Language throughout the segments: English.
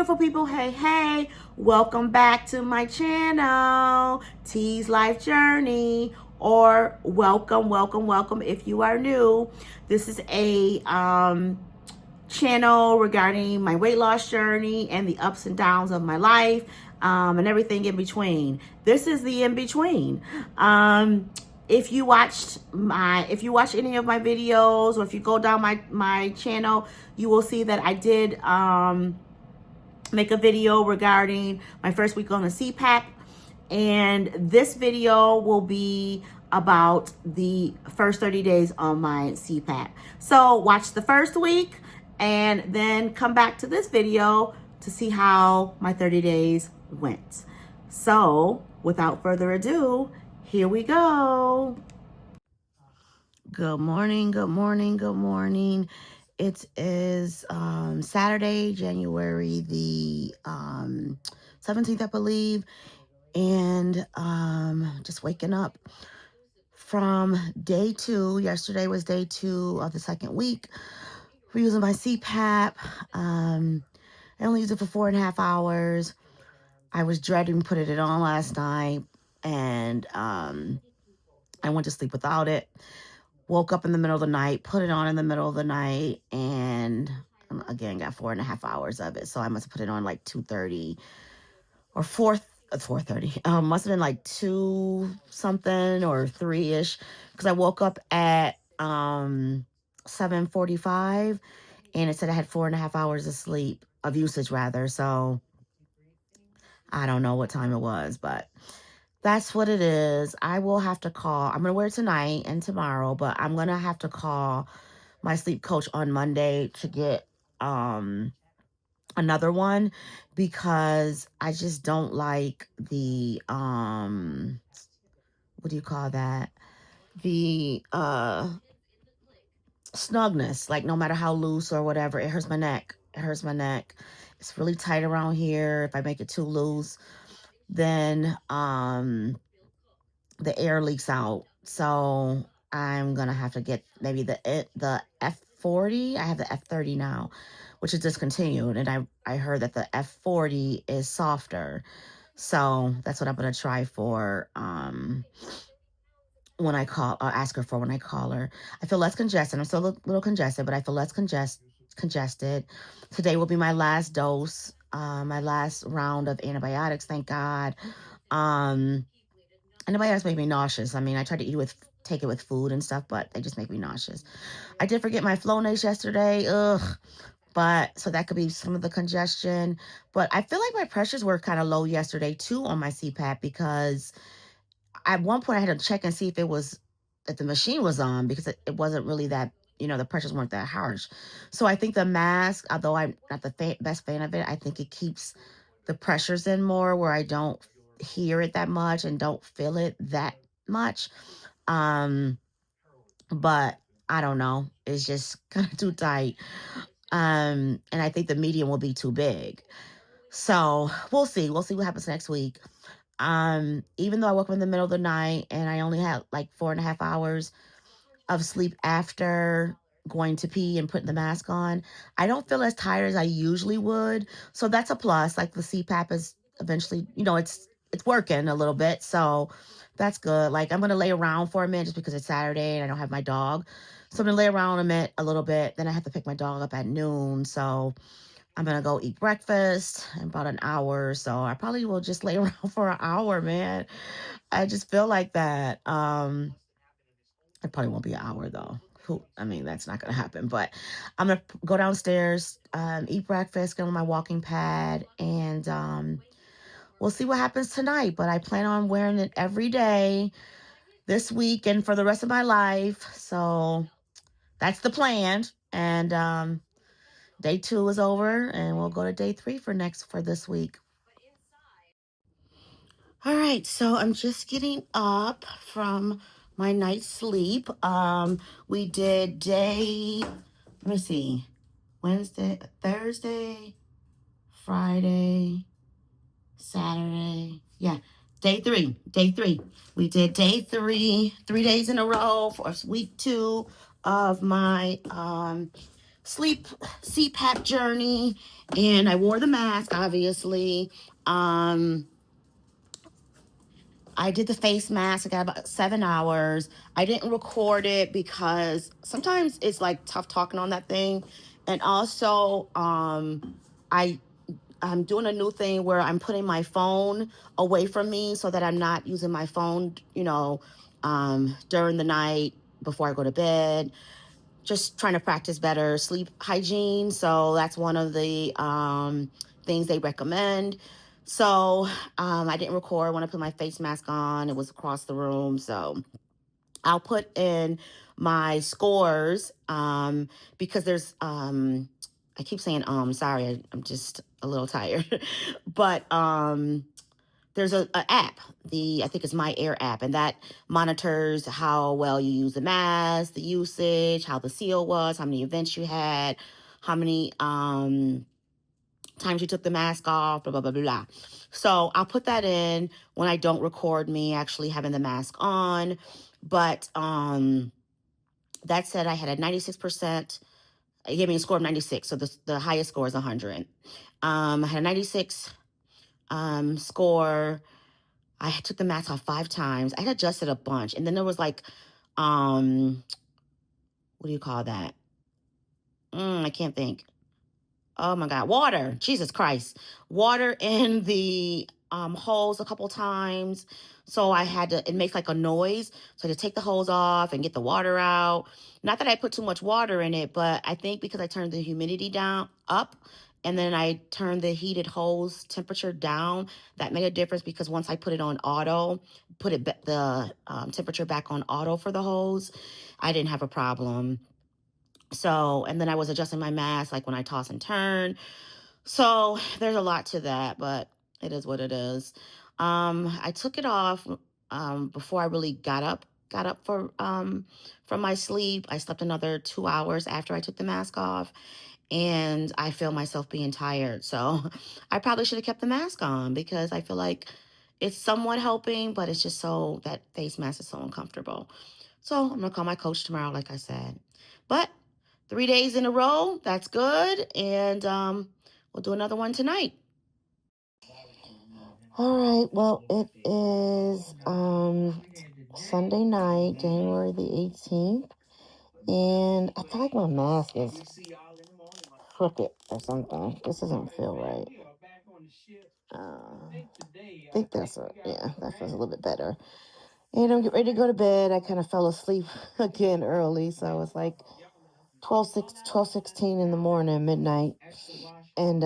beautiful people. Hey, welcome back to my channel, T's Life Journey, or welcome if you are new. This is a channel regarding my weight loss journey and the ups and downs of my life, and everything in between. This is the in between. If you watch any of my videos, or if you go down my channel, you will see that I did make a video regarding my first week on the CPAP, and this video will be about the first 30 days on my CPAP. So watch the first week and then come back to this video to see how my 30 days went. So without further ado, here we go. Good morning. It is Saturday, January the 17th, I believe, and just waking up from day 2. Yesterday was day 2 of the second week. We're using my CPAP. I only used it for 4.5 hours. I was dreading putting it on last night, and I went to sleep without it. Woke up in the middle of the night, put it on in the middle of the night, and again, got 4.5 hours of it. So I must have put it on like 2:30 or 4:30. Must have been like 2 something or 3-ish, because I woke up at 7:45, and it said I had 4.5 hours of sleep, of usage rather. So I don't know what time it was, but that's what it is. I will have to call. I'm going to wear it tonight and tomorrow, but I'm going to have to call my sleep coach on Monday to get another one, because I just don't like the what do you call that? The snugness. Like, no matter how loose or whatever, it hurts my neck. It's really tight around here. If I make it too loose, then the air leaks out. So I'm gonna have to get maybe the F40. I have the F30 now, which is discontinued, and I heard that the F40 is softer. So that's what I'm gonna try for when I ask her for when I call her. I feel less congested. I'm still a little congested, but I feel less congested. Today will be my last dose, my last round of antibiotics, thank God. Antibiotics make me nauseous. I mean, I try to take it with food and stuff, but they just make me nauseous. I did forget my Flonase yesterday. But so that could be some of the congestion. But I feel like my pressures were kind of low yesterday too on my CPAP, because at one point I had to check and see if the machine was on, because it wasn't really that, the pressures weren't that harsh. So I think the mask, although I'm not the best fan of it, I think it keeps the pressures in more, where I don't hear it that much and don't feel it that much. But I don't know. It's just kind of too tight. And I think the medium will be too big. So we'll see. We'll see what happens next week. Even though I woke up in the middle of the night and I only had like 4.5 hours of sleep after going to pee and putting the mask on, I don't feel as tired as I usually would. So that's a plus. Like, the CPAP is eventually, it's working a little bit. So that's good. Like, I'm going to lay around for a minute just because it's Saturday and I don't have my dog. So I'm going to lay around a little bit. Then I have to pick my dog up at noon. So I'm going to go eat breakfast in about an hour. So I probably will just lay around for an hour, man. I just feel like that. It probably won't be an hour though. I mean, that's not going to happen, but I'm going to go downstairs, eat breakfast, get on my walking pad, and we'll see what happens tonight. But I plan on wearing it every day this week and for the rest of my life. So that's the plan. And day 2 is over, and we'll go to day 3 for this week. All right, so I'm just getting up from my night's sleep. We did let me see, Wednesday, Thursday, Friday, Saturday. Yeah, day 3. We did day 3, 3 days in a row for week 2 of my sleep CPAP journey, and I wore the mask, obviously. I did the face mask. I got about 7 hours. I didn't record it because sometimes it's like tough talking on that thing. And also, I I'm doing a new thing where I'm putting my phone away from me so that I'm not using my phone, during the night before I go to bed. Just trying to practice better sleep hygiene. So that's one of the things they recommend. So I didn't record when I put my face mask on. It was across the room. So I'll put in my scores because there's I keep saying sorry, I'm just a little tired. But there's a app, I think it's My Air app, and that monitors how well you use the mask, the usage, how the seal was, how many events you had, how many times you took the mask off, blah blah blah blah blah. So I'll put that in when I don't record me actually having the mask on. But that said, I had a 96%. It gave me a score of 96, so the highest score is 100. I had a 96 score. I took the mask off 5 times. I had adjusted a bunch. And then there was like, what do you call that? I can't think. Oh my God, water. Jesus Christ. Water in the hose a couple times. So it makes like a noise. So I had to take the hose off and get the water out. Not that I put too much water in it, but I think because I turned the humidity down up and then I turned the heated hose temperature down, that made a difference because once I put it on auto, the temperature back on auto for the hose, I didn't have a problem. So, and then I was adjusting my mask like when I toss and turn. So there's a lot to that, but it is what it is. I took it off before I really got up from my sleep. I slept another 2 hours after I took the mask off, and I feel myself being tired. So I probably should have kept the mask on because I feel like it's somewhat helping, but it's just so that face mask is so uncomfortable. So I'm gonna call my coach tomorrow, like I said. But 3 days in a row, that's good. And we'll do another one tonight. All right. Well, it is Sunday night, January the 18th. And I feel like my mask is crooked or something. This doesn't feel right. I think that feels a little bit better. And I'm getting ready to go to bed. I kind of fell asleep again early. So it's like 12:16 in the morning, midnight. And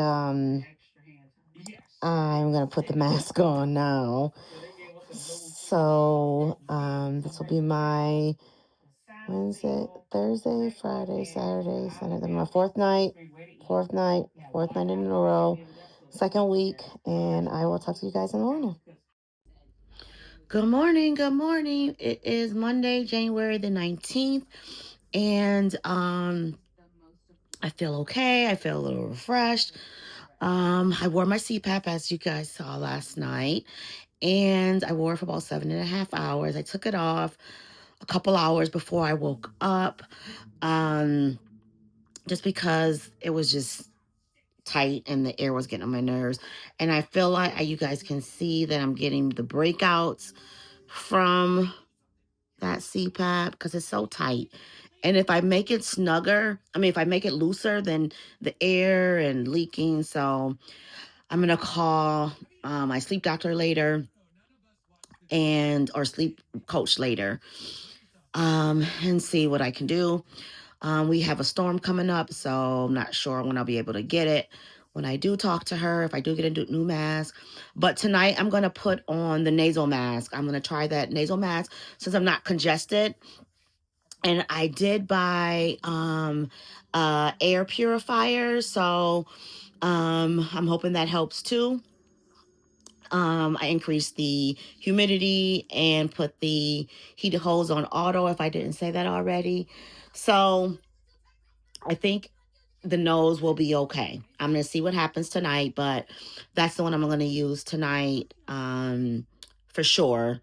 I'm going to put the mask on now. So this will be my Wednesday, Thursday, Friday, Saturday, Sunday. My fourth night in a row, second week. And I will talk to you guys in the morning. Good morning. Good morning. It is Monday, January the 19th. And I feel okay. I feel a little refreshed. I wore my CPAP as you guys saw last night, and I wore it for about 7.5 hours. I took it off a couple hours before I woke up, just because it was just tight and the air was getting on my nerves. And I feel like you guys can see that I'm getting the breakouts from that CPAP because it's so tight. And if I make it if I make it looser, then the air and leaking. So I'm going to call my sleep doctor later or sleep coach later and see what I can do. We have a storm coming up, so I'm not sure when I'll be able to get it. When I do talk to her, if I do get a new mask. But tonight I'm going to put on the nasal mask. I'm going to try that nasal mask since I'm not congested. And I did buy air purifier, so I'm hoping that helps too. I increased the humidity and put the heater hose on auto if I didn't say that already. So I think the nose will be okay. I'm going to see what happens tonight, but that's the one I'm going to use tonight for sure.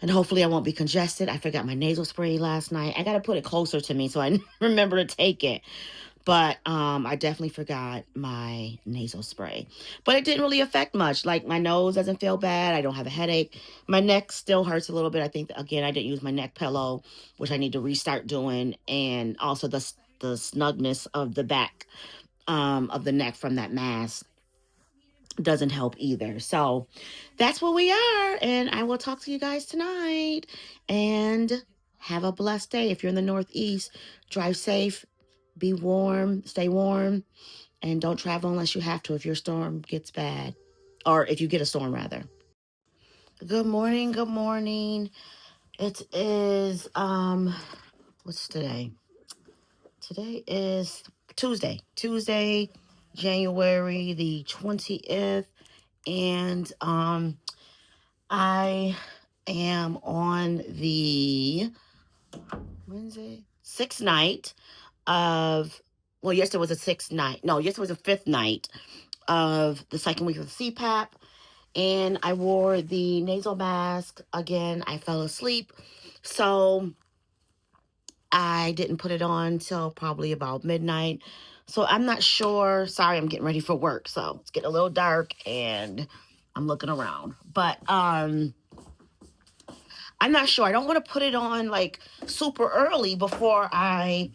And hopefully I won't be congested. I forgot my nasal spray last night. I got to put it closer to me so I remember to take it. But I definitely forgot my nasal spray. But it didn't really affect much. Like, my nose doesn't feel bad. I don't have a headache. My neck still hurts a little bit. I think, again, I didn't use my neck pillow, which I need to restart doing. And also the snugness of the back of the neck from that mask doesn't help either. So that's where we are. And I will talk to you guys tonight. And have a blessed day. If you're in the Northeast, drive safe, be warm, stay warm, and don't travel unless you have to if your storm gets bad. Or if you get a storm, rather. Good morning, good morning. It is what's today? Today is Tuesday. Tuesday, January the 20th. And I am on the Wednesday, sixth night of, well, yesterday was a sixth night. No, yesterday was a fifth night of the second week of CPAP. And I wore the nasal mask. Again, I fell asleep. So I didn't put it on till probably about midnight. So I'm not sure. Sorry, I'm getting ready for work. So it's getting a little dark and I'm looking around. But I'm not sure. I don't want to put it on like super early before I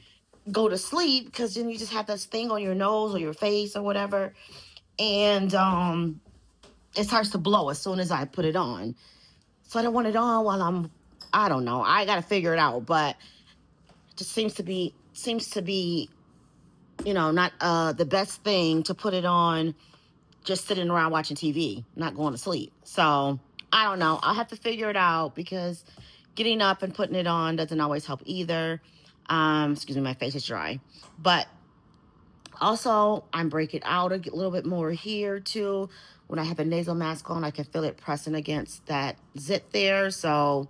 go to sleep, because then you just have this thing on your nose or your face or whatever. And it starts to blow as soon as I put it on. So I don't want it on while I don't know. I got to figure it out. But it just seems to be, not the best thing to put it on just sitting around watching TV, not going to sleep. So I don't know. I'll have to figure it out, because getting up and putting it on doesn't always help either. Excuse me, my face is dry. But also, I'm breaking out a little bit more here too. When I have a nasal mask on, I can feel it pressing against that zit there. So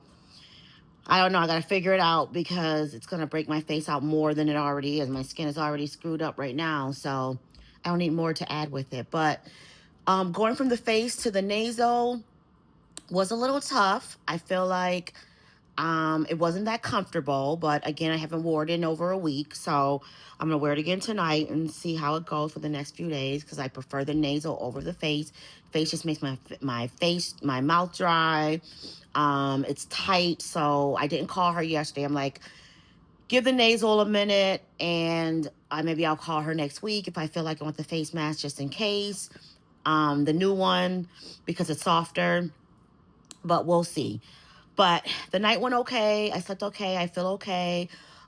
I don't know. I got to figure it out, because it's going to break my face out more than it already is. My skin is already screwed up right now. So I don't need more to add with it. But going from the face to the nasal was a little tough. I feel like it wasn't that comfortable, but again, I haven't worn it in over a week, so I'm gonna wear it again tonight and see how it goes for the next few days, because I prefer the nasal over the face. Face just makes my mouth dry. It's tight, so I didn't call her yesterday. I'm like, give the nasal a minute, and maybe I'll call her next week if I feel like I want the face mask, just in case. The new one, because it's softer, but we'll see. But the night went okay. I slept okay. I feel okay.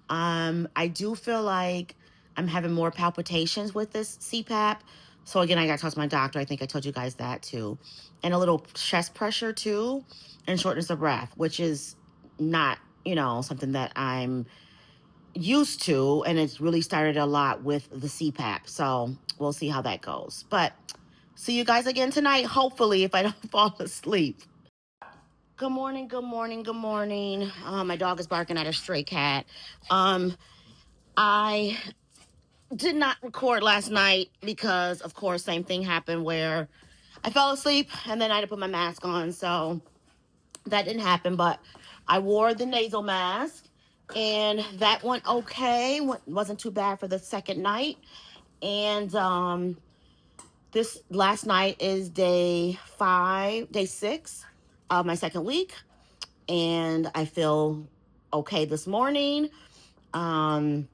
I do feel like I'm having more palpitations with this CPAP. So again, I got to talk to my doctor. I think I told you guys that too. And a little chest pressure too, and shortness of breath, which is not, something that I'm used to. And it's really started a lot with the CPAP. So we'll see how that goes. But see you guys again tonight, hopefully, if I don't fall asleep. Good morning, good morning, good morning. My dog is barking at a stray cat. I did not record last night because, of course, same thing happened where I fell asleep and then I had to put my mask on. So that didn't happen, but I wore the nasal mask and that went okay. Wasn't too bad for the second night. And this last night is day 6 of my second week. And I feel okay this morning. My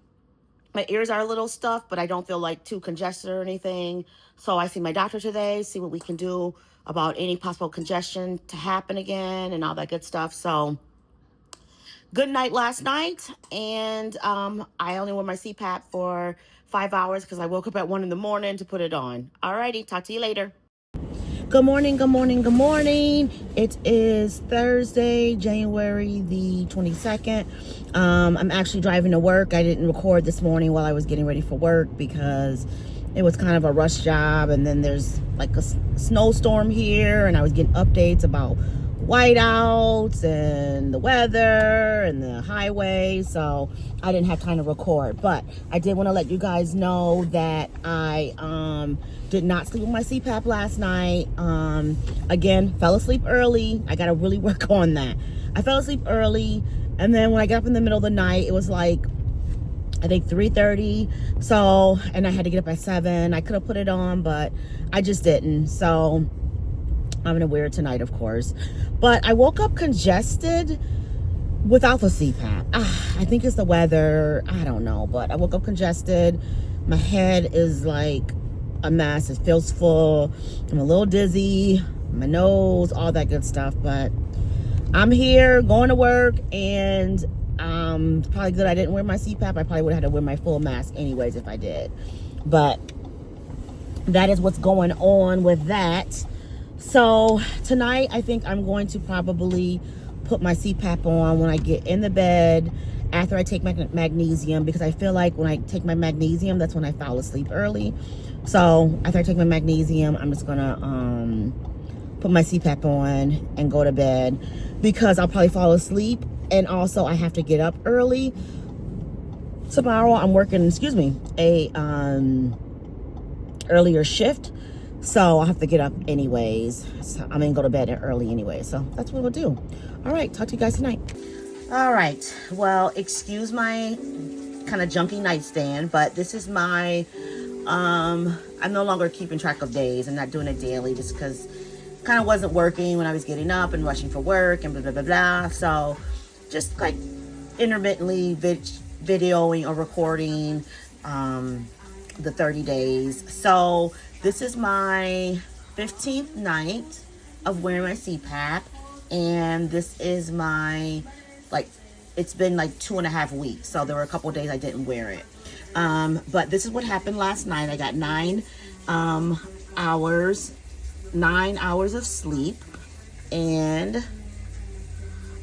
ears are a little stuffed, but I don't feel like too congested or anything. So I see my doctor today, see what we can do about any possible congestion to happen again and all that good stuff. So good night last night. And I only wore my CPAP for 5 hours because I woke up at 1 in the morning to put it on. Alrighty, talk to you later. Good morning, good morning, good morning. It is Thursday, January the 22nd. I'm actually driving to work. I didn't record this morning while I was getting ready for work because it was kind of a rush job. And then there's like a snowstorm here, and I was getting updates about whiteouts and the weather and the highway. So I didn't have time to record, but I did want to let you guys know that I did not sleep with my CPAP last night. Again, fell asleep early. I got to really work on that. I fell asleep early, and then when I got up in the middle of the night, it was like I think 3:30. So, and I had to get up at 7. I could have put it on, but I just didn't. So I'm gonna wear it tonight, of course. But I woke up congested without the CPAP. I think it's the weather. I don't know, but I woke up congested. My head is like a mess. It feels full. I'm a little dizzy. My nose, all that good stuff. But I'm here going to work, and it's probably good I didn't wear my CPAP. I probably would have had to wear my full mask anyways if I did. But that is what's going on with that. So tonight, I think I'm going to probably put my CPAP on when I get in the bed after I take my magnesium, because I feel like when I take my magnesium, that's when I fall asleep early. So after I take my magnesium, I'm just gonna put my CPAP on and go to bed, because I'll probably fall asleep. And also I have to get up early. Tomorrow I'm working, a earlier shift. So I'll have to get up anyways. So I'm gonna go to bed early anyway. So that's what we'll do. All right, talk to you guys tonight. All right, well, excuse my kind of junky nightstand, but this is my, I'm no longer keeping track of days. I'm not doing it daily just because kind of wasn't working when I was getting up and rushing for work and blah, blah, blah, blah. So just like intermittently videoing or recording the 30 days. So this is my 15th night of wearing my CPAP, and this is my, like, it's been like 2.5 weeks. So there were a couple of days I didn't wear it. But this is what happened last night. I got 9 hours of sleep, and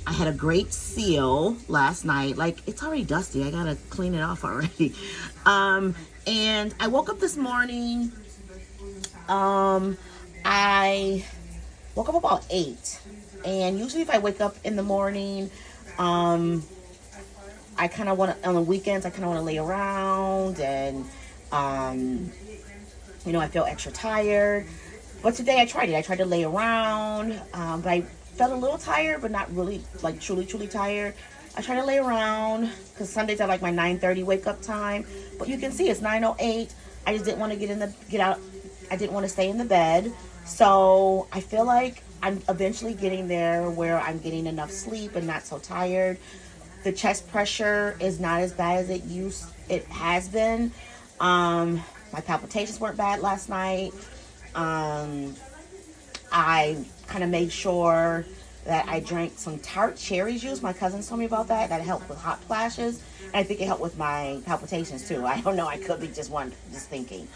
I had a great seal last night. Like, it's already dusty. I gotta clean it off already. And I woke up this morning. I woke up about 8. And usually if I wake up in the morning, I kind of want to, on the weekends, I kind of want to lay around and, I feel extra tired. But today I tried it. I tried to lay around, but I felt a little tired, but not really, like, truly tired. I try to lay around because Sundays are like my 9:30 wake up time. But you can see it's 9:08. I just didn't want to get out. I didn't want to stay in the bed. So I feel like I'm eventually getting there where I'm getting enough sleep and not so tired. The chest pressure is not as bad as it has been. My palpitations weren't bad last night. I kind of made sure that I drank some tart cherry juice. My cousins told me about that. That helped with hot flashes. And I think it helped with my palpitations too. I don't know. I could be just thinking.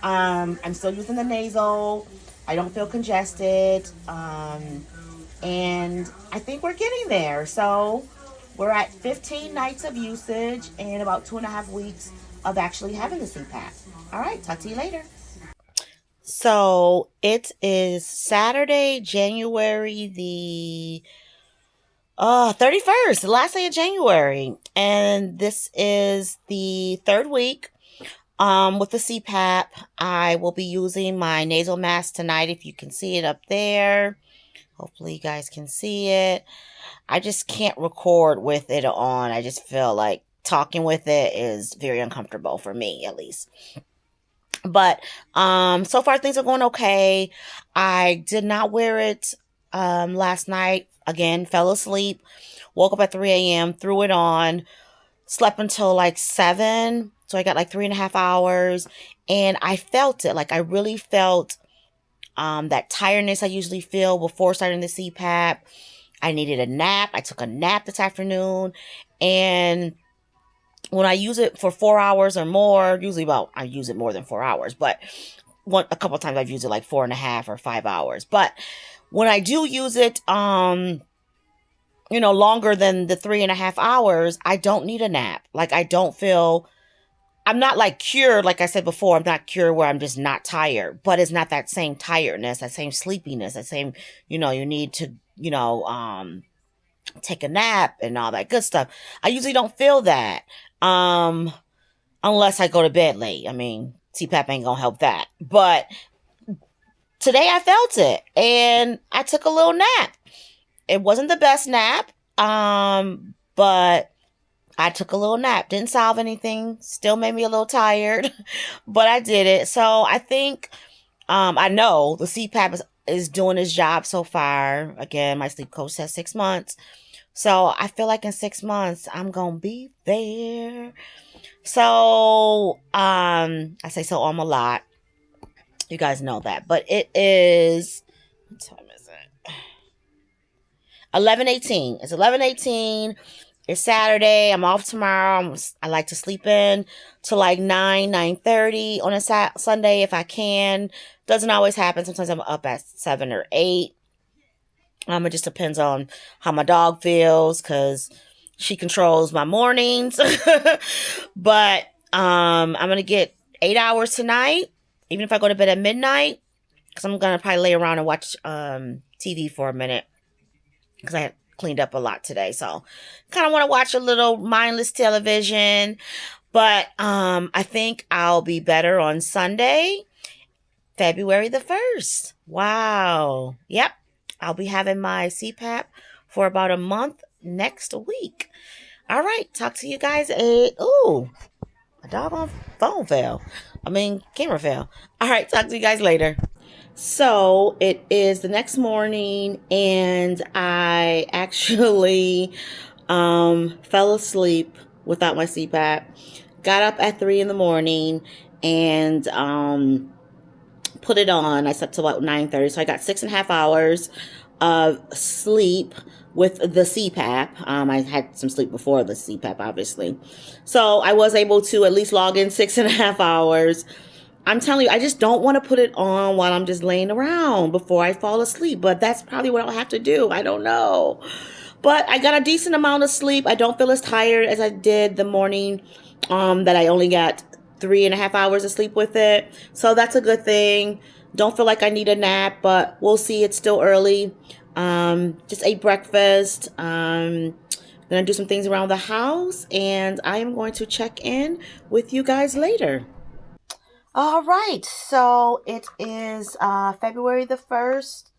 I'm still using the nasal. I don't feel congested. And I think we're getting there. So we're at 15 nights of usage and about 2.5 weeks of actually having the CPAP. All right. Talk to you later. So it is Saturday, January the 31st, the last day of January. And this is the 3rd week with the CPAP. I will be using my nasal mask tonight, if you can see it up there. Hopefully you guys can see it. I just can't record with it on. I just feel like talking with it is very uncomfortable for me, at least. But so far things are going okay. I did not wear it last night. Again, fell asleep. Woke up at 3 a.m., threw it on, slept until like 7. So I got like 3.5 hours. And I felt it. Like, I really felt that tiredness I usually feel before starting the CPAP. I needed a nap. I took a nap this afternoon. And when I use it for 4 hours or more, usually I use it more than 4 hours, but a couple of times I've used it like 4.5 or 5 hours. But when I do use it, longer than the 3.5 hours, I don't need a nap. Like, I'm not like cured. Like I said before, I'm not cured where I'm just not tired, but it's not that same tiredness, that same sleepiness, that same, you need to, take a nap and all that good stuff. I usually don't feel that. Unless I go to bed late. I mean, CPAP ain't gonna help that. But today I felt it, and I took a little nap. It wasn't the best nap, but I took a little nap. Didn't solve anything. Still made me a little tired, but I did it. So I think, I know the CPAP is doing its job so far. Again, my sleep coach said 6 months. So I feel like in 6 months, I'm going to be there. So, I say so I'm a lot. You guys know that, but it is, what time is it? 11:18. It's 11:18. It's Saturday. I'm off tomorrow. I like to sleep in to like 9:30 on a Sunday if I can. Doesn't always happen. Sometimes I'm up at 7 or 8. It just depends on how my dog feels because she controls my mornings. But I'm gonna get 8 hours tonight, even if I go to bed at midnight, because I'm gonna probably lay around and watch TV for a minute because I had cleaned up a lot today. So kind of want to watch a little mindless television. But I think I'll be better on Sunday, February the 1st. Wow. Yep. I'll be having my CPAP for about a month next week. All right. Talk to you guys. Ooh, my doggone phone fell. Camera fell. All right. Talk to you guys later. So it is the next morning, and I actually fell asleep without my CPAP. Got up at 3 in the morning and put it on. I slept till about 9:30, so I got 6.5 hours of sleep with the CPAP. I had some sleep before the CPAP, obviously, so I was able to at least log in 6.5 hours. I'm telling you, I just don't want to put it on while I'm just laying around before I fall asleep. But that's probably what I'll have to do. I don't know. But I got a decent amount of sleep. I don't feel as tired as I did the morning that I only got 3.5 hours of sleep with it. So that's a good thing. Don't feel like I need a nap, but we'll see. It's still early. Just ate breakfast. Gonna do some things around the house, and I am going to check in with you guys later. All right, so it is February the 1st.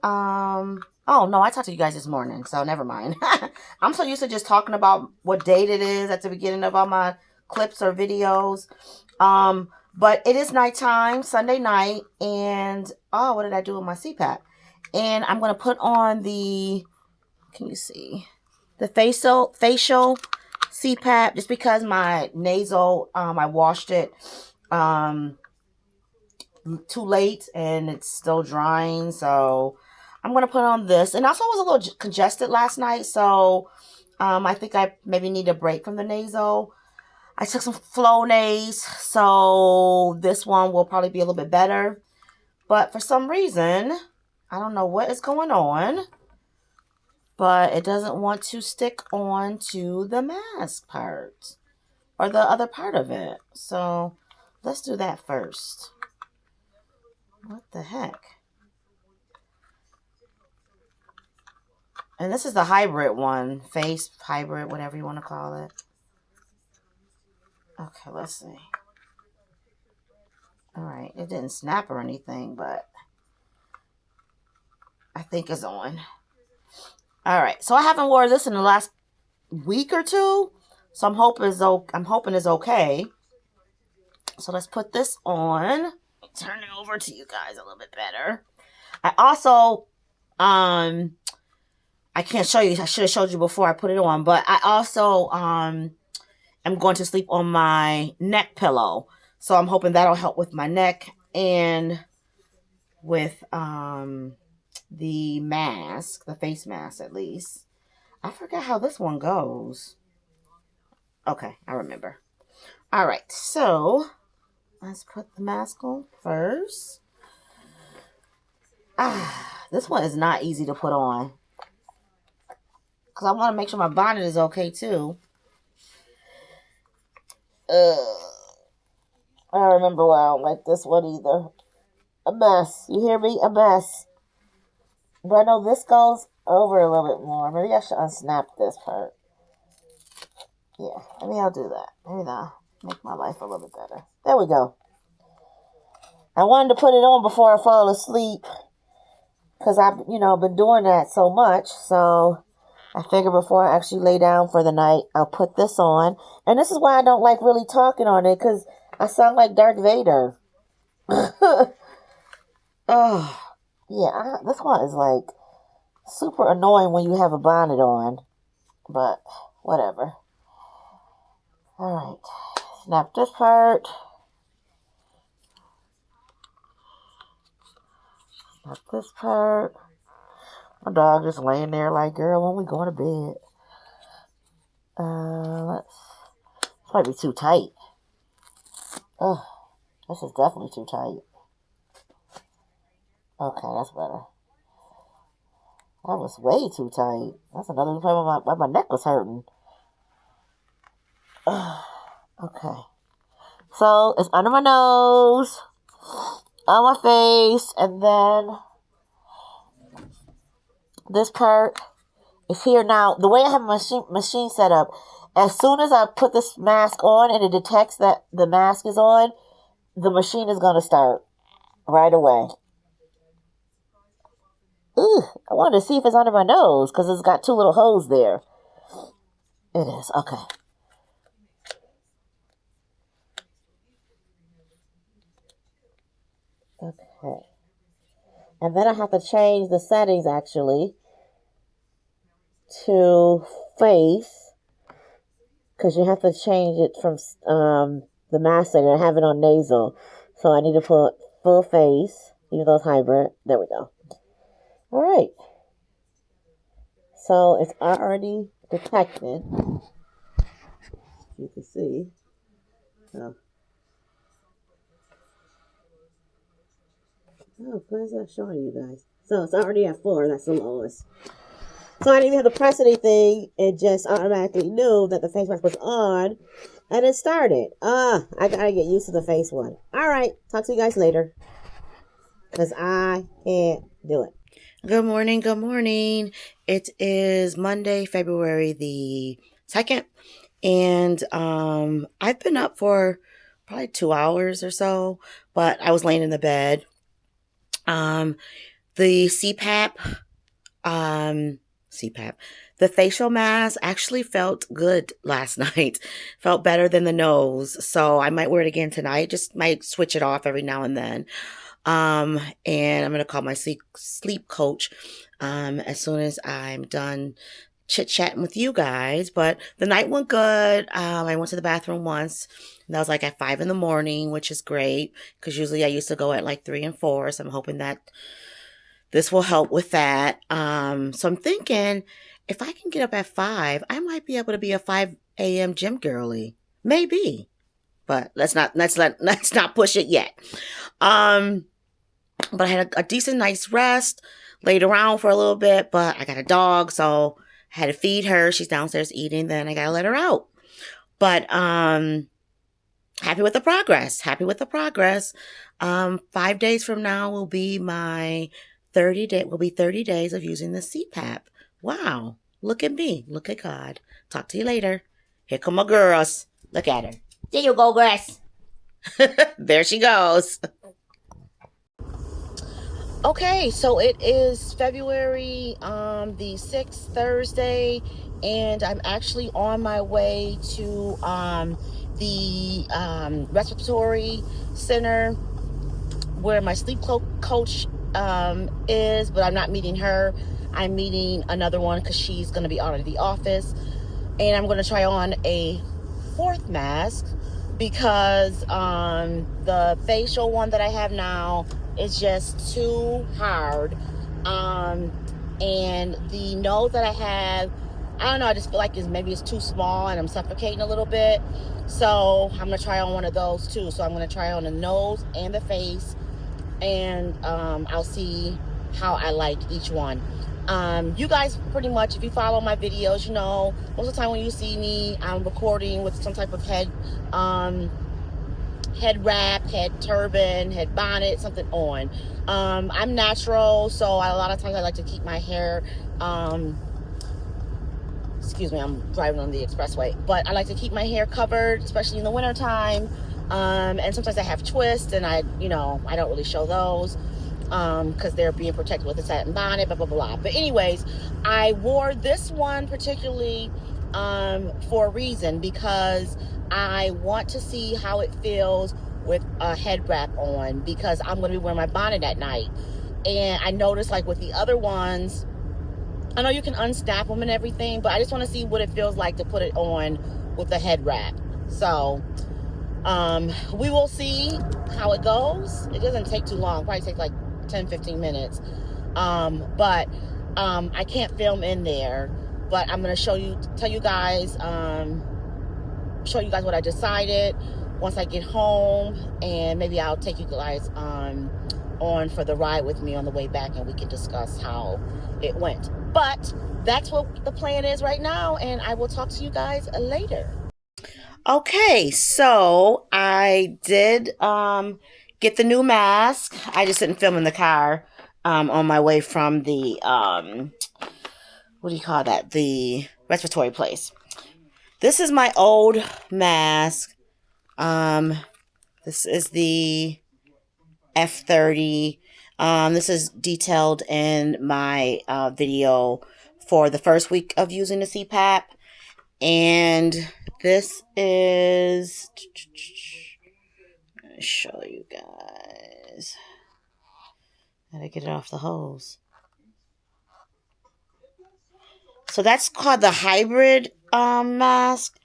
Oh no, I talked to you guys this morning, so never mind. I'm so used to just talking about what date it is at the beginning of all my clips or videos. But it is nighttime, Sunday night, and oh, what did I do with my CPAP? And I'm gonna put on the, can you see, the facial CPAP, just because my nasal, I washed it too late and it's still drying, so I'm gonna put on this. And also I was a little congested last night, so I think I maybe need a break from the nasal. I took some Flonase, so this one will probably be a little bit better. But for some reason, I don't know what is going on, but it doesn't want to stick on to the mask part or the other part of it. So let's do that first. What the heck? And this is the hybrid one. Face hybrid, whatever you want to call it. Okay, let's see. Alright, it didn't snap or anything, but I think it's on. Alright, so I haven't worn this in the last week or two, so I'm hoping it's okay. So let's put this on. Turn it over to you guys a little bit better. I also, I can't show you. I should have showed you before I put it on, but I also, am going to sleep on my neck pillow. So I'm hoping that'll help with my neck and with, the mask, the face mask at least. I forgot how this one goes. Okay, I remember. All right, so let's put the mask on first. This one is not easy to put on, because I want to make sure my bonnet is okay too. I don't remember why I don't like this one either. A mess. You hear me? A mess. But I know this goes over a little bit more. Maybe I should unsnap this part. Yeah, maybe I'll do that. Maybe that'll make my life a little bit better. There we go. I wanted to put it on before I fall asleep, because I've, been doing that so much. So I figure before I actually lay down for the night, I'll put this on. And this is why I don't like really talking on it, because I sound like Darth Vader. Oh, yeah, this one is like super annoying when you have a bonnet on. But whatever. Alright. Snap this part. Snap this part. My dog just laying there like, girl, when we going to bed? This might be too tight. Ugh, this is definitely too tight. Okay, that's better. That was way too tight. That's another reason why my neck was hurting. Okay. So, it's under my nose, on my face, and then this part is here. Now, the way I have my machine set up, as soon as I put this mask on and it detects that the mask is on, the machine is going to start right away. Ooh, I wanted to see if it's under my nose because it's got two little holes there. It is. Okay. Okay. And then I have to change the settings actually to face, because you have to change it from the mask setting. I have it on nasal, so I need to put full face, even though it's hybrid. There we go. All right. So it's already detected. You can see. Oh, why is that showing you guys? So it's already at 4. That's the lowest. So I didn't even have to press anything. It just automatically knew that the face mask was on. And it started. I gotta get used to the face one. All right. Talk to you guys later. Because I can't do it. Good morning. Good morning. It is Monday, February the 2nd. And I've been up for probably 2 hours or so, but I was laying in the bed. The CPAP, the facial mask actually felt good last night. Felt better than the nose. So I might wear it again tonight. Just might switch it off every now and then. And I'm going to call my sleep coach, as soon as I'm done chit-chatting with you guys. But the night went good. I went to the bathroom once, and that was like at 5 in the morning, which is great, because usually I used to go at like 3 and 4. So I'm hoping that this will help with that. So I'm thinking if I can get up at 5, I might be able to be a 5 a.m. gym girly. Maybe. But let's not push it yet. But I had a decent night's rest, laid around for a little bit, but I got a dog, so I had to feed her. She's downstairs eating, then I got to let her out. But happy with the progress. 5 days from now will be my 30 days of using the CPAP. Wow. Look at me. Look at God. Talk to you later. Here come my girls. Look at her. There you go, Grace. There she goes. Okay, so it is February the 6th, Thursday, and I'm actually on my way to the respiratory center where my sleep coach is, but I'm not meeting her. I'm meeting another one because she's going to be out of the office, and I'm going to try on a 4th mask because the facial one that I have now is just too hard, and the nose that I have, I don't know, I just feel like maybe it's too small and I'm suffocating a little bit. So I'm gonna try on one of those too. So I'm gonna try on the nose and the face, and I'll see how I like each one. You guys pretty much, if you follow my videos, you know most of the time when you see me, I'm recording with some type of head wrap, head turban, head bonnet, something on. I'm natural, so a lot of times I like to keep my hair, excuse me, I'm driving on the expressway, but I like to keep my hair covered, especially in the winter time. And sometimes I have twists, and I don't really show those. because they're being protected with a satin bonnet, blah, blah, blah. But anyways, I wore this one particularly for a reason, because I want to see how it feels with a head wrap on, because I'm going to be wearing my bonnet at night. And I noticed, like with the other ones, I know you can unsnap them and everything, but I just want to see what it feels like to put it on with a head wrap. So we will see how it goes. It doesn't take too long. Probably takes like 10-15 minutes. But I can't film in there, but I'm gonna tell you guys what I decided once I get home, and maybe I'll take you guys on for the ride with me on the way back, and we can discuss how it went. But that's what the plan is right now, and I will talk to you guys later. Okay, so I did get the new mask. I just didn't film in the car on my way from the what do you call that? The respiratory place. This is my old mask. This is the F30. This is detailed in my video for the first week of using the CPAP. And this is, let me show you guys. Gotta get it off the hose. So that's called the hybrid mask.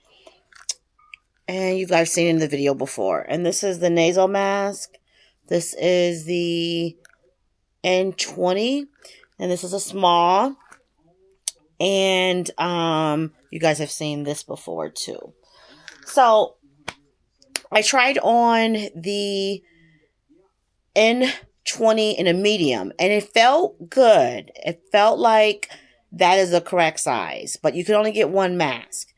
And you guys seen it in the video before. And this is the nasal mask. This is the N20. And this is a small. And you guys have seen this before too. So I tried on the N20 in a medium, and it felt good. It felt like that is the correct size, but you can only get one mask.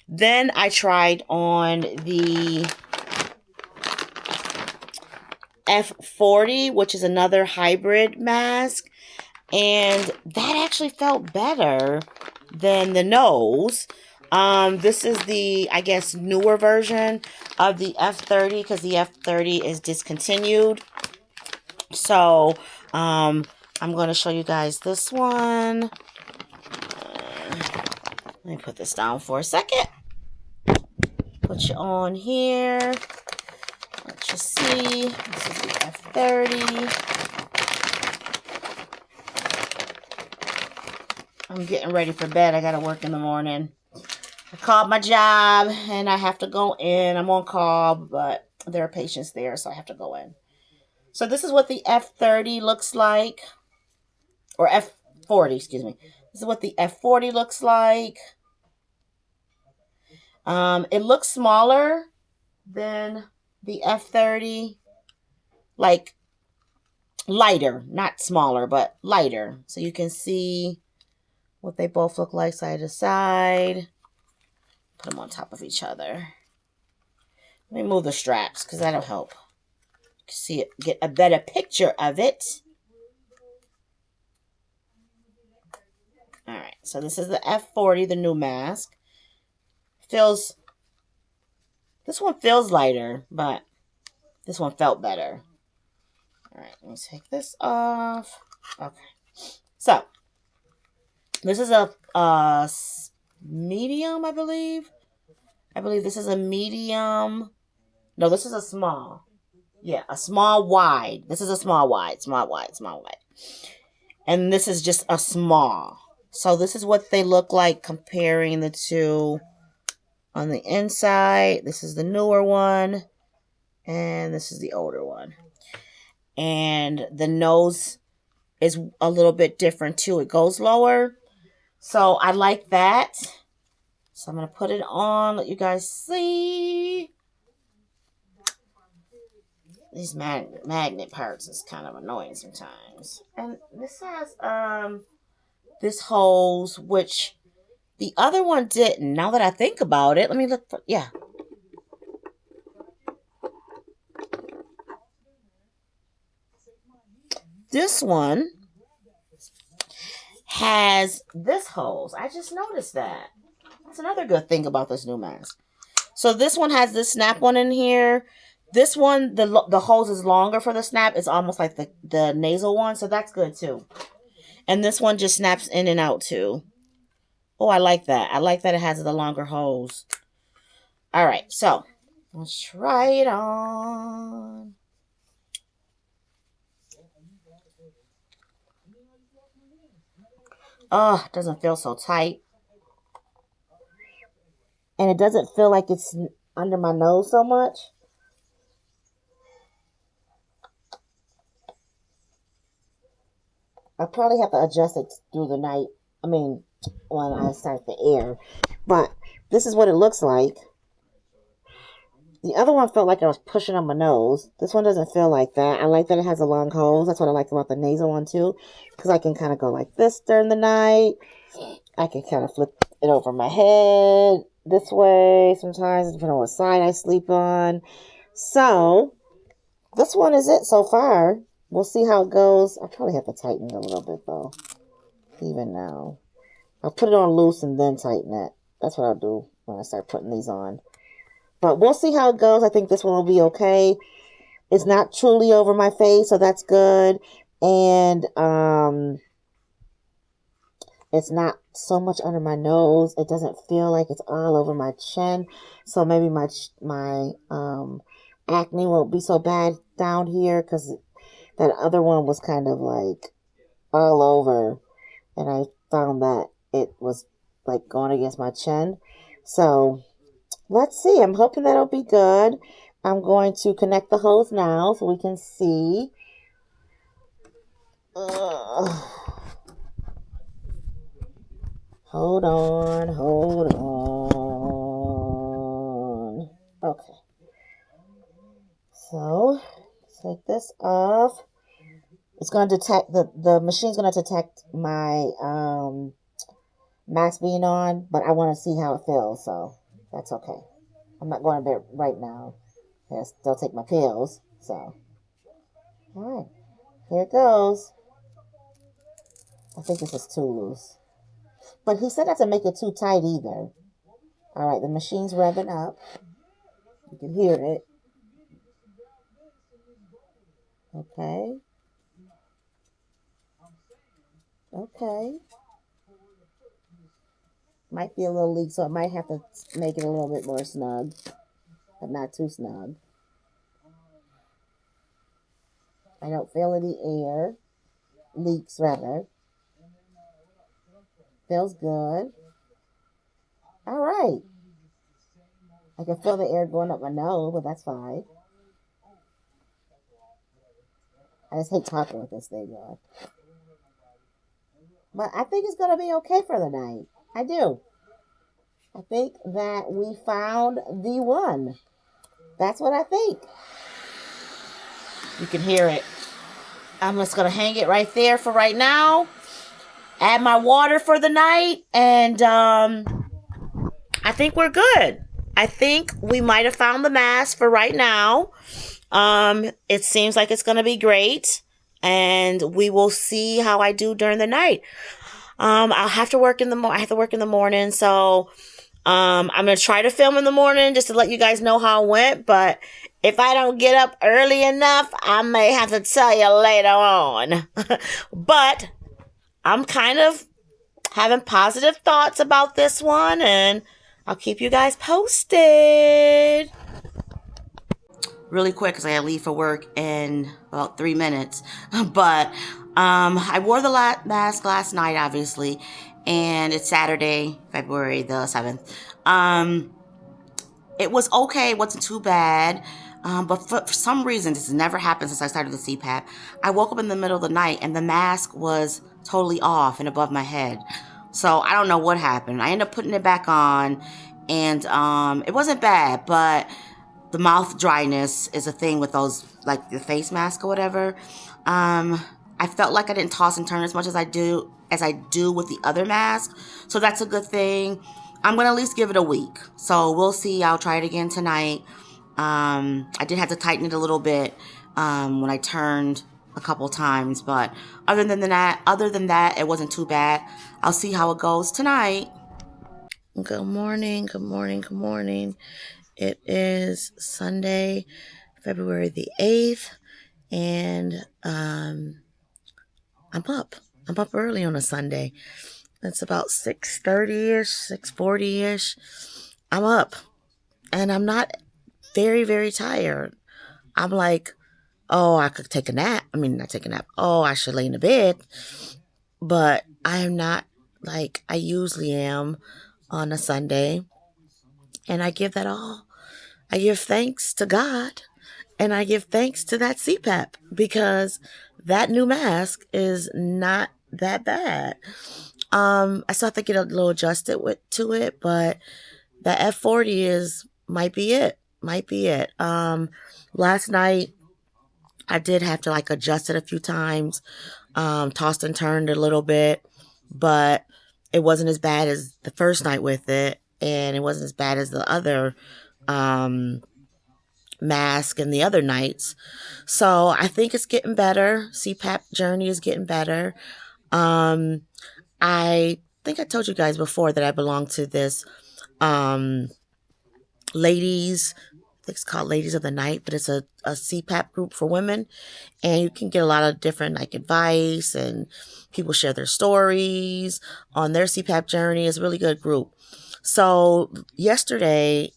Then I tried on the F40, which is another hybrid mask, and that actually felt better than the nose. This is the, I guess, newer version of the F30, because the F30 is discontinued. So, I'm going to show you guys this one. Let me put this down for a second. Put you on here. Let you see. This is the F30. I'm getting ready for bed. I got to work in the morning. I called my job and I have to go in. I'm on call, but there are patients there, so I have to go in. So this is what the F30 looks like. Or F40, excuse me. This is what the F40 looks like. It looks smaller than the F30. Like lighter. Not smaller, but lighter. So you can see what they both look like side to side. Put them on top of each other. Let me move the straps because that'll help. You can see it, get a better picture of it. Alright, so this is the F40, the new mask. This one feels lighter, but this one felt better. Alright, let me take this off. Okay. So, this is a medium, I believe. I believe this is a medium. No, this is a small. Yeah, a small wide. This is a small wide. Small wide. And this is just a small. So this is what they look like comparing the two on the inside. This is the newer one. And this is the older one. And the nose is a little bit different too. It goes lower. So I like that. So I'm going to put it on, let you guys see. These magnet parts is kind of annoying sometimes. And this has this hose, which the other one didn't. Now that I think about it, let me look for, yeah. This one has this hose. I just noticed that. That's another good thing about this new mask. So this one has this snap one in here. This one, the hose is longer for the snap. It's almost like the nasal one, so that's good too. And this one just snaps in and out too. Oh, I like that. I like that it has the longer hose. All right, so let's try it on. Oh, it doesn't feel so tight. And it doesn't feel like it's under my nose so much. I probably have to adjust it through the night. I mean, when I start the air. But this is what it looks like. The other one felt like I was pushing on my nose. This one doesn't feel like that. I like that it has a long hose. That's what I like about the nasal one too. Because I can kind of go like this during the night. I can kind of flip it over my head this way sometimes, depending on what side I sleep on. So, this one is it so far. We'll see how it goes. I probably have to tighten it a little bit though. Even now. I'll put it on loose and then tighten it. That's what I'll do when I start putting these on. But we'll see how it goes. I think this one will be okay. It's not truly over my face, so that's good. And it's not so much under my nose. It doesn't feel like it's all over my chin. So maybe my acne won't be so bad down here, because that other one was kind of like all over. And I found that it was like going against my chin. So let's see. I'm hoping that'll be good. I'm going to connect the hose now so we can see. Hold on. Okay. So, take this off. It's going to detect, the machine's going to detect my mask being on, but I want to see how it feels, so that's okay. I'm not going to bed right now. I still take my pills, so. Alright, here it goes. I think this is too loose. But he said not to make it too tight either. Alright, the machine's revving up. You can hear it. Okay. Okay. Might be a little leak, so I might have to make it a little bit more snug, but not too snug. I don't feel any air. Leaks, rather. Feels good. All right. I can feel the air going up my nose, but that's fine. I just hate talking with this thing on. But I think it's going to be okay for the night. I do. I think that we found the one. That's what I think. You can hear it. I'm just going to hang it right there for right now. Add my water for the night. And I think we're good. I think we might have found the mask for right now. It seems like it's going to be great. And we will see how I do during the night. I'll have to work in the I have to work in the morning, so I'm gonna try to film in the morning just to let you guys know how it went. But if I don't get up early enough, I may have to tell you later on. But I'm kind of having positive thoughts about this one, and I'll keep you guys posted. Really quick, because I gotta leave for work in about 3 minutes. But I wore the mask last night, obviously, and it's Saturday, February the 7th. It was okay. It wasn't too bad. But for some reason, this has never happened since I started the CPAP. I woke up in the middle of the night and the mask was totally off and above my head. So I don't know what happened. I ended up putting it back on, and it wasn't bad, but the mouth dryness is a thing with those, like the face mask or whatever. I felt like I didn't toss and turn as much as I do with the other mask. So that's a good thing. I'm going to at least give it a week. So we'll see. I'll try it again tonight. I did have to tighten it a little bit when I turned a couple times. But other than that, it wasn't too bad. I'll see how it goes tonight. Good morning. It is Sunday, February the 8th, and I'm up. I'm up early on a Sunday. It's about 6:30-ish, 6:40-ish. I'm up, and I'm not very, very tired. I'm like, oh, I could take a nap. I mean, not take a nap. Oh, I should lay in the bed. But I am not like I usually am on a Sunday. And I give that all. I give thanks to God, and I give thanks to that CPAP, because that new mask is not that bad. I still have to get a little adjusted to it, but the F40 is might be it. Might be it. Last night I did have to like adjust it a few times, tossed and turned a little bit, but it wasn't as bad as the first night with it, and it wasn't as bad as the other um, mask and the other nights. So I think it's getting better. CPAP journey is getting better. Um, I think I told you guys before that I belong to this um, ladies, I think it's called Ladies of the Night, but it's a CPAP group for women. And you can get a lot of different like advice, and people share their stories on their CPAP journey. It's a really good group. So yesterday,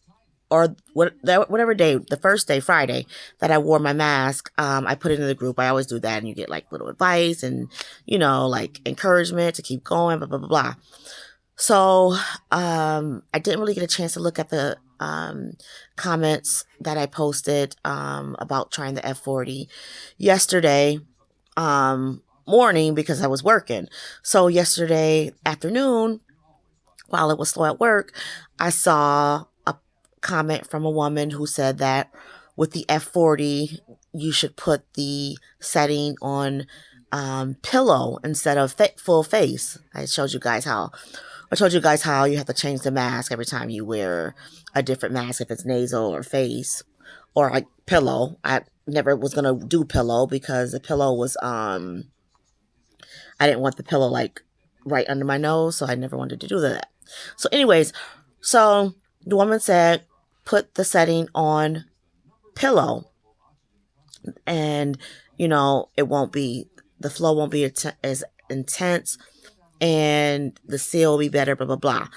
or whatever day, the first day, Friday, that I wore my mask, I put it in the group. I always do that, and you get like little advice and, like encouragement to keep going, blah, blah, blah, blah. So I didn't really get a chance to look at the comments that I posted about trying the F40 yesterday morning, because I was working. So yesterday afternoon, while it was slow at work, I saw a comment from a woman who said that with the F40, you should put the setting on pillow instead of full face. I told you guys how you have to change the mask every time you wear a different mask, if it's nasal or face or like pillow. I never was gonna do pillow because the pillow was I didn't want the pillow like right under my nose, so I never wanted to do that. So anyways, so the woman said put the setting on pillow, and it won't be, the flow won't be as intense, and the seal will be better, blah blah blah.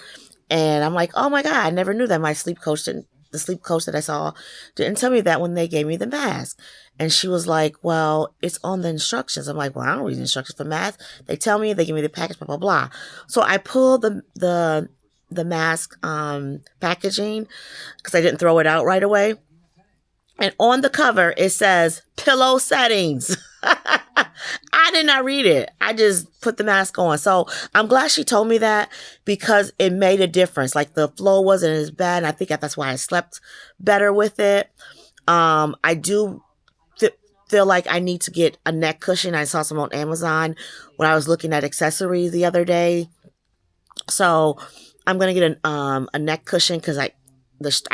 And I'm like, oh my God, I never knew that. The sleep coach that I saw didn't tell me that when they gave me the mask. And she was like, well, it's on the instructions. I'm like, well, I don't read the instructions for mask. They tell me, they give me the package, blah, blah, blah. So I pulled the mask packaging, because I didn't throw it out right away. And on the cover, it says pillow settings. I did not read it. I just put the mask on. So I'm glad she told me that, because it made a difference. Like the flow wasn't as bad. And I think that's why I slept better with it. I do feel like I need to get a neck cushion. I saw some on Amazon when I was looking at accessories the other day. So I'm going to get a neck cushion, because I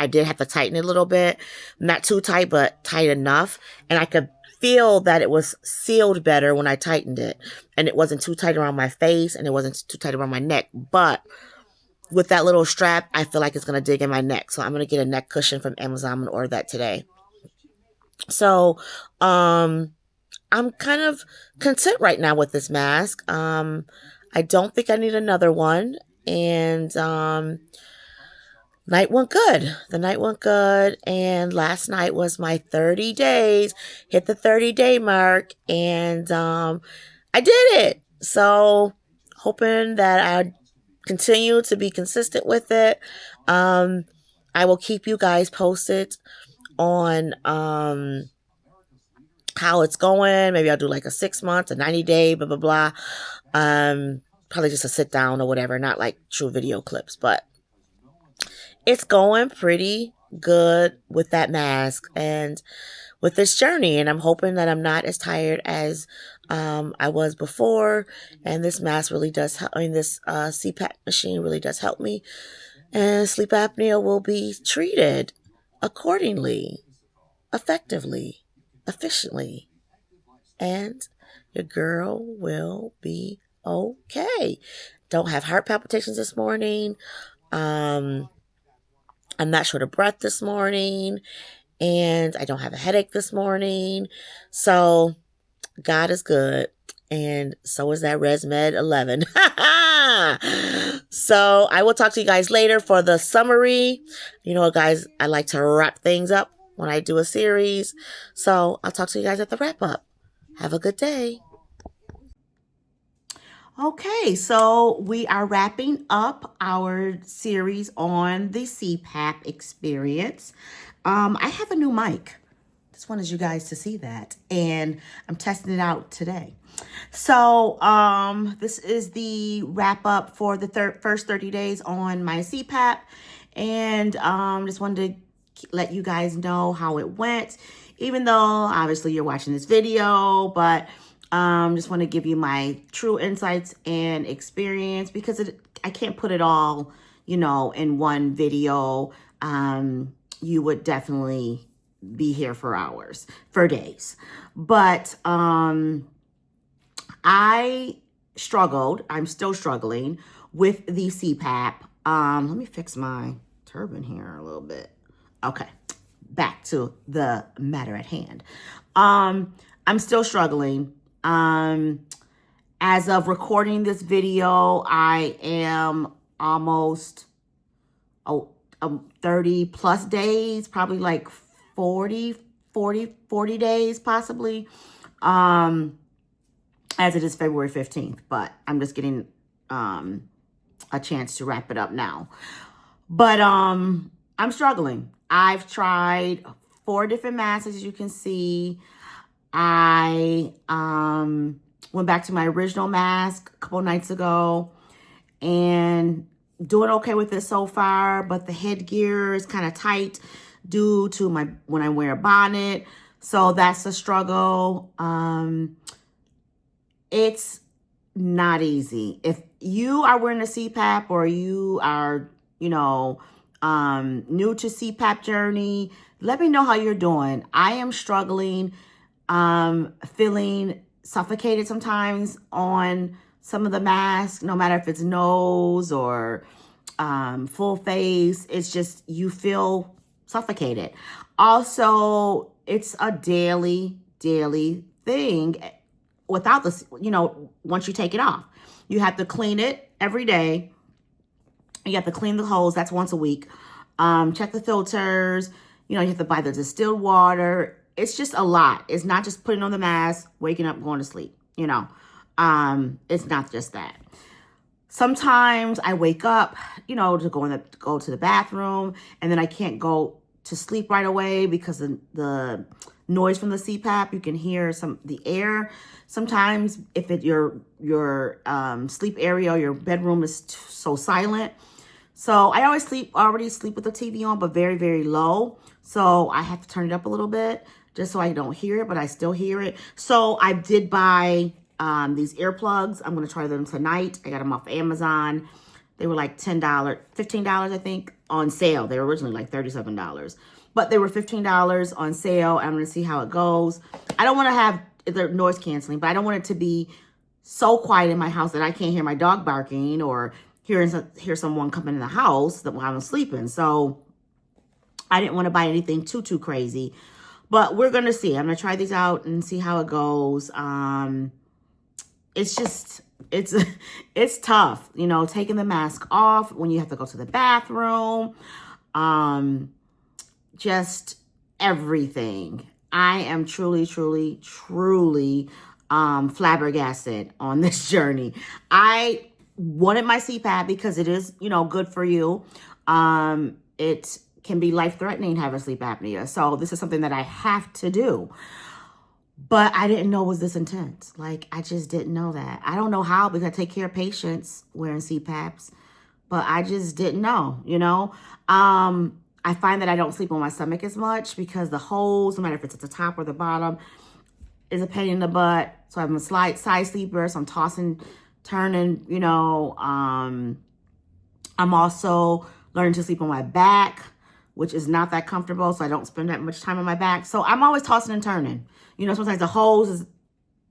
did have to tighten it a little bit. Not too tight, but tight enough. And I could feel that it was sealed better when I tightened it. And it wasn't too tight around my face, and it wasn't too tight around my neck. But with that little strap, I feel like it's going to dig in my neck. So I'm going to get a neck cushion from Amazon. I'm going to order that today. So I'm kind of content right now with this mask. I don't think I need another one. And night went good. The night went good. And last night was my 30 days. Hit the 30-day mark. And I did it. So hoping that I continue to be consistent with it. I will keep you guys posted on how it's going. Maybe I'll do like a 6 months, a 90-day, blah, blah, blah. Probably just a sit down or whatever, not like true video clips, but it's going pretty good with that mask and with this journey. And I'm hoping that I'm not as tired as I was before. And this mask really does help. I mean, this CPAP machine really does help me. And sleep apnea will be treated accordingly, effectively, efficiently. And your girl will be okay. Don't have heart palpitations this morning. I'm not short of breath this morning. and I don't have a headache this morning. So God is good. And so is that ResMed 11. So I will talk to you guys later for the summary. You know, guys, I like to wrap things up when I do a series. So I'll talk to you guys at the wrap up. Have a good day. Okay, so we are wrapping up our series on the CPAP experience. I have a new mic. Just wanted you guys to see that, and I'm testing it out today. So this is the wrap up for the first 30 days on my CPAP, and just wanted to let you guys know how it went, even though obviously you're watching this video, but just want to give you my true insights and experience, because I can't put it all, you know, in one video. You would definitely be here for hours, for days. But I struggled, I'm still struggling with the CPAP. Let me fix my turban here a little bit. Okay, back to the matter at hand. I'm still struggling. As of recording this video, I am almost 30 plus days, probably like 40 days possibly, as it is February 15th, but I'm just getting a chance to wrap it up now. But I'm struggling. I've tried 4 different masks, as you can see. I went back to my original mask a couple nights ago and doing okay with it so far, but the headgear is kind of tight due to when I wear a bonnet. So that's a struggle. It's not easy. If you are wearing a CPAP, or you are, you know, new to CPAP journey, let me know how you're doing. I am struggling, feeling suffocated sometimes on some of the masks, no matter if it's nose or full face. It's just, you feel suffocated. Also, it's a daily thing without this, you know, once you take it off. You have to clean it every day. You have to clean the hose. That's once a week. Check the filters. You know, you have to buy the distilled water. It's just a lot. It's not just putting on the mask, waking up, going to sleep. You know, it's not just that. Sometimes I wake up, you know, to go to the bathroom, and then I can't go to sleep right away because of the noise from the CPAP. You can hear the air. Sometimes if your sleep area or your bedroom is so silent. So I already sleep with the TV on, but very, very low. So I have to turn it up a little bit just so I don't hear it, but I still hear it. So I did buy these earplugs. I'm going to try them tonight. I got them off Amazon. They were like $10, $15, I think, on sale. They were originally like $37, but they were $15 on sale. I'm going to see how it goes. I don't want to have the noise canceling, but I don't want it to be so quiet in my house that I can't hear my dog barking or hear someone coming in the house while I'm sleeping. So I didn't want to buy anything too crazy, but we're going to see. I'm going to try these out and see how it goes. It's just, it's tough, you know, taking the mask off when you have to go to the bathroom. Just everything. I am truly flabbergasted on this journey. I wanted my CPAP because it is, you know, good for you. It can be life-threatening having sleep apnea. So this is something that I have to do. But I didn't know it was this intense. Like, I just didn't know that. I don't know how, because I take care of patients wearing CPAPs. But I just didn't know, you know. I find that I don't sleep on my stomach as much because the hose, no matter if it's at the top or the bottom, is a pain in the butt. So I'm a side sleeper, so I'm tossing, turning, you know. I'm also learning to sleep on my back, which is not that comfortable, so I don't spend that much time on my back. So I'm always tossing and turning. You know, sometimes the hose is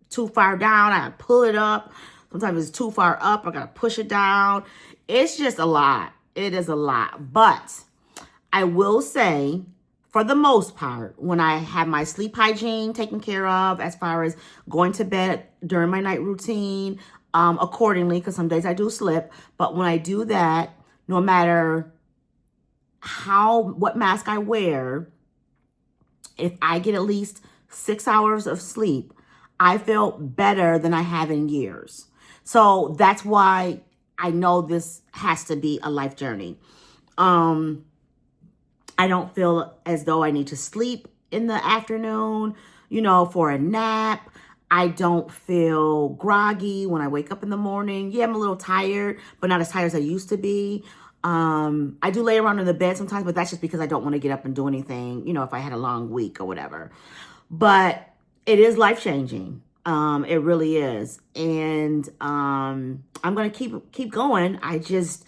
too far down, I gotta pull it up. Sometimes it's too far up, I gotta push it down. It's just a lot. It is a lot. But I will say, for the most part, when I have my sleep hygiene taken care of, as far as going to bed during my night routine, accordingly, because some days I do slip. But when I do that, no matter what mask I wear, if I get at least 6 hours of sleep, I feel better than I have in years. So that's why I know this has to be a life journey. I don't feel as though I need to sleep in the afternoon, for a nap. I don't feel groggy when I wake up in the morning. Yeah, I'm a little tired, but not as tired as I used to be. I do lay around in the bed sometimes, but that's just because I don't want to get up and do anything, if I had a long week or whatever. But it is life-changing. It really is. And I'm going to keep going. I just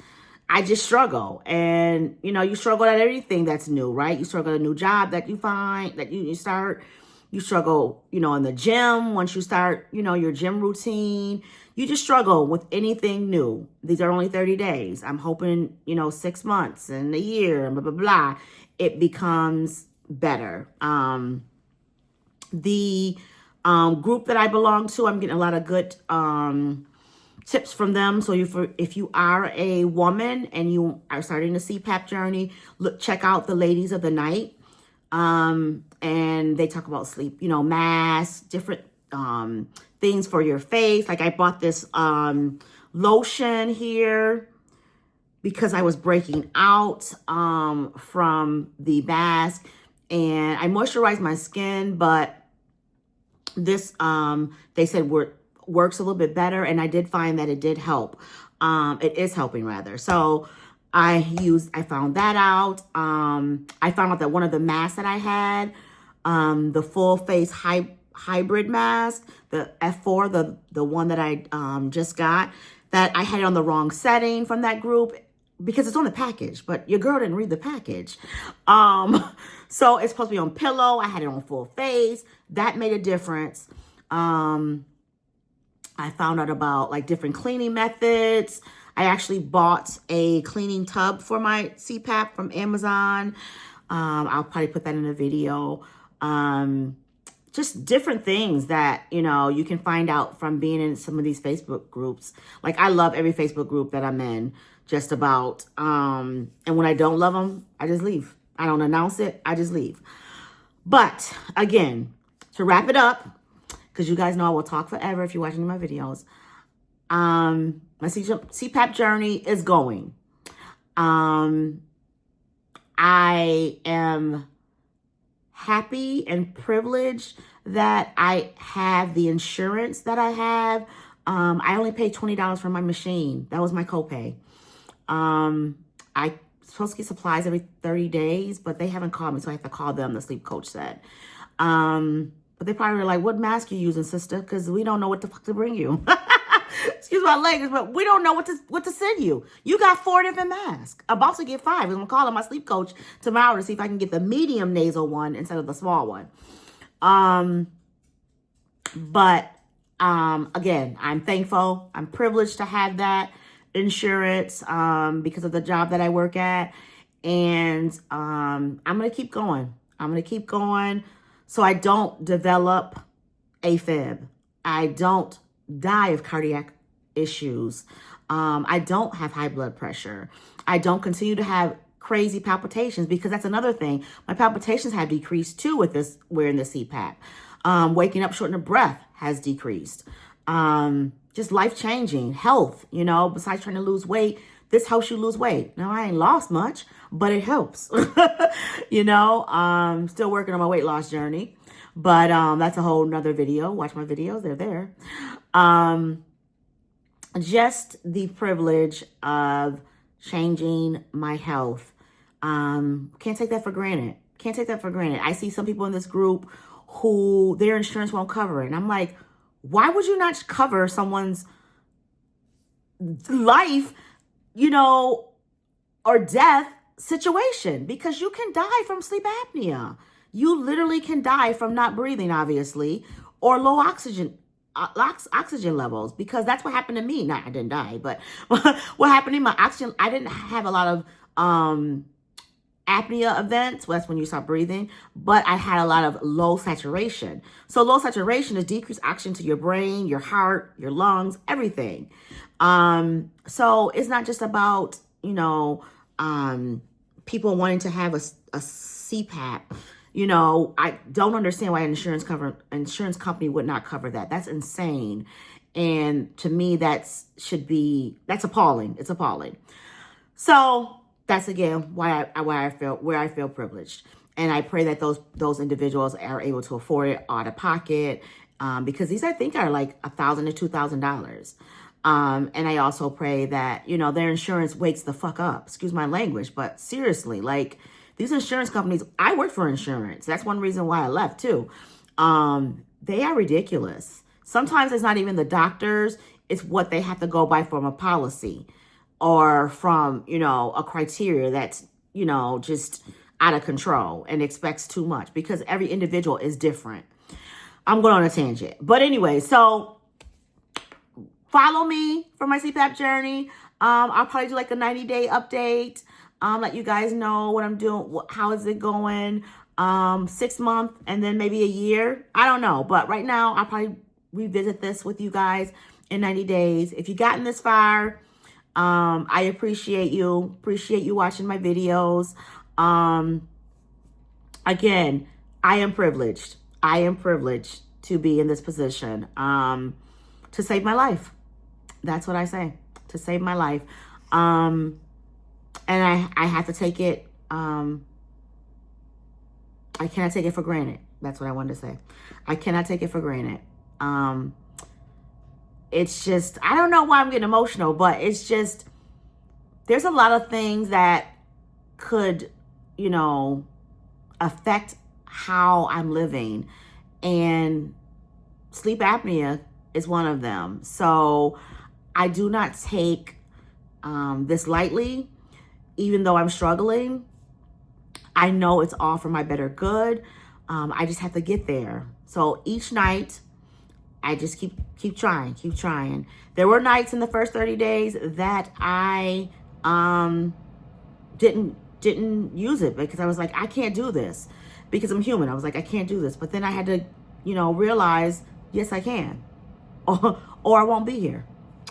struggle. And, you struggle at everything that's new, right? You struggle at a new job that you find, that you start. You struggle, in the gym once you start, your gym routine. You just struggle with anything new. These are only 30 days. I'm hoping, 6 months and a year and blah, blah, blah. It becomes better. The group that I belong to, I'm getting a lot of good tips from them. So if you are a woman and you are starting the CPAP journey, check out the Ladies of the Night. And they talk about sleep, masks, different things for your face. Like I bought this lotion here because I was breaking out from the mask, and I moisturized my skin, but this they said works a little bit better, and I did find that it did help. It is helping rather. So I found that out. I found out that one of the masks that I had, the full face hybrid mask, the F4, the one that I just got, that I had it on the wrong setting from that group because it's on the package, but your girl didn't read the package. So it's supposed to be on pillow. I had it on full face. That made a difference. I found out about like different cleaning methods. I actually bought a cleaning tub for my CPAP from Amazon. I'll probably put that in a video. Just different things that, you can find out from being in some of these Facebook groups. Like I love every Facebook group that I'm in, just about. And when I don't love them, I just leave. I don't announce it. I just leave. But again, to wrap it up, because you guys know I will talk forever if you're watching my videos. My CPAP journey is going. I am happy and privileged that I have the insurance that I have. I only paid $20 for my machine. That was my copay. I supposed to get supplies every 30 days, but they haven't called me, so I have to call them, the sleep coach said. But they probably were like, what mask you using, sister? Because we don't know what the fuck to bring you. Excuse my language, but we don't know what to send you. You got 4 different masks. About to get 5. I'm going to call my sleep coach tomorrow to see if I can get the medium nasal one instead of the small one. But again, I'm thankful. I'm privileged to have that insurance because of the job that I work at. And I'm going to keep going. I'm going to keep going so I don't develop AFib. I don't die of cardiac issues. I don't have high blood pressure. I don't continue to have crazy palpitations, because that's another thing. My palpitations have decreased too with this wearing the CPAP. Waking up short of breath has decreased. Just life-changing health, besides trying to lose weight, this helps you lose weight. Now, I ain't lost much, but it helps. Still working on my weight loss journey, but that's a whole nother video. Watch my videos, they're there. Just the privilege of changing my health. Can't take that for granted. Can't take that for granted. I see some people in this group who their insurance won't cover it. And I'm like, why would you not cover someone's life, or death situation? Because you can die from sleep apnea. You literally can die from not breathing, obviously, or low oxygen levels, because that's what happened to me. I didn't die, but what happened to my oxygen, I didn't have a lot of apnea events. Well, that's when you stop breathing. But I had a lot of low saturation. So low saturation is decreased oxygen to your brain, your heart, your lungs, everything. So it's not just about, people wanting to have a CPAP. I don't understand why an insurance company would not cover that. That's insane. And to me, that's appalling. It's appalling. So that's again why I feel privileged, and I pray that those individuals are able to afford it out of pocket, because these I think are like $1,000 to $2,000. And I also pray that their insurance wakes the fuck up. Excuse my language, but seriously, like these insurance companies. I work for insurance. That's one reason why I left too. They are ridiculous. Sometimes it's not even the doctors. It's what they have to go by from a policy or from, a criteria that's, just out of control and expects too much because every individual is different. I'm going on a tangent. But anyway, so follow me for my CPAP journey. I'll probably do like a 90-day update. Let you guys know what I'm doing. How is it going? 6 months and then maybe a year. I don't know. But right now, I'll probably revisit this with you guys in 90 days. If you've gotten this far, I appreciate you watching my videos. Again, I am privileged to be in this position, to save my life. That's what I say, to save my life. And I have to take it, I cannot take it for granted. That's what I wanted to say. I cannot take it for granted. It's just, I don't know why I'm getting emotional, but it's just, there's a lot of things that could, affect how I'm living. And sleep apnea is one of them. So I do not take this lightly, even though I'm struggling. I know it's all for my better good. I just have to get there. So each night, I just keep trying. There were nights in the first 30 days that I didn't use it because I was like, I can't do this because I'm human. I was like, I can't do this. But then I had to, realize, yes, I can, or I won't be here.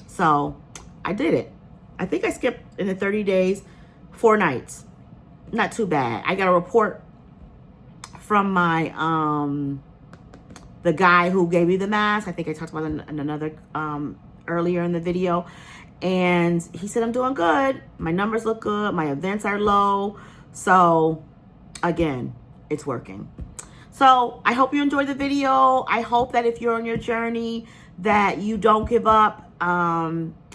So I did it. I think I skipped in the 30 days, 4 nights. Not too bad. I got a report from my, the guy who gave me the mask. I think I talked about it in another, earlier in the video. And he said, I'm doing good. My numbers look good. My events are low. So again, it's working. So I hope you enjoyed the video. I hope that if you're on your journey that you don't give up.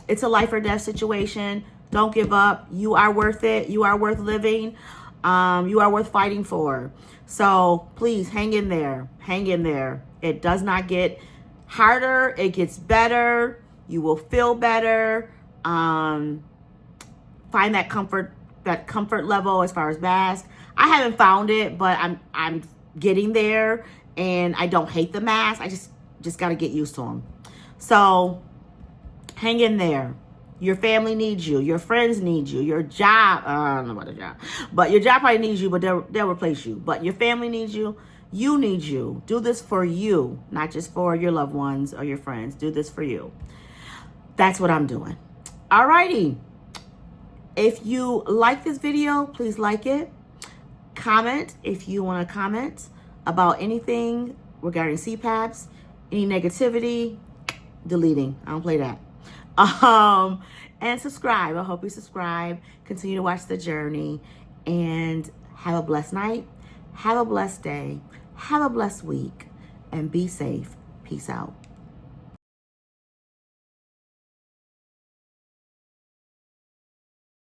It's a life or death situation. Don't give up. You are worth it. You are worth living. You are worth fighting for. So please hang in there. Hang in there. It does not get harder. It gets better. You will feel better. Find that comfort level as far as mask. I haven't found it, but I'm getting there, and I don't hate the mask. I just got to get used to them. So hang in there. Your family needs you. Your friends need you. Your job, I don't know about the job, but your job probably needs you, but they'll replace you. But your family needs you. You need you. Do this for you, not just for your loved ones or your friends. Do this for you. That's what I'm doing. Alrighty. If you like this video, please like it. Comment if you want to comment about anything regarding CPAPs, any negativity, deleting. I don't play that. And subscribe. I hope you subscribe. Continue to watch the journey, and have a blessed night. Have a blessed day. Have a blessed week, and be safe. Peace out.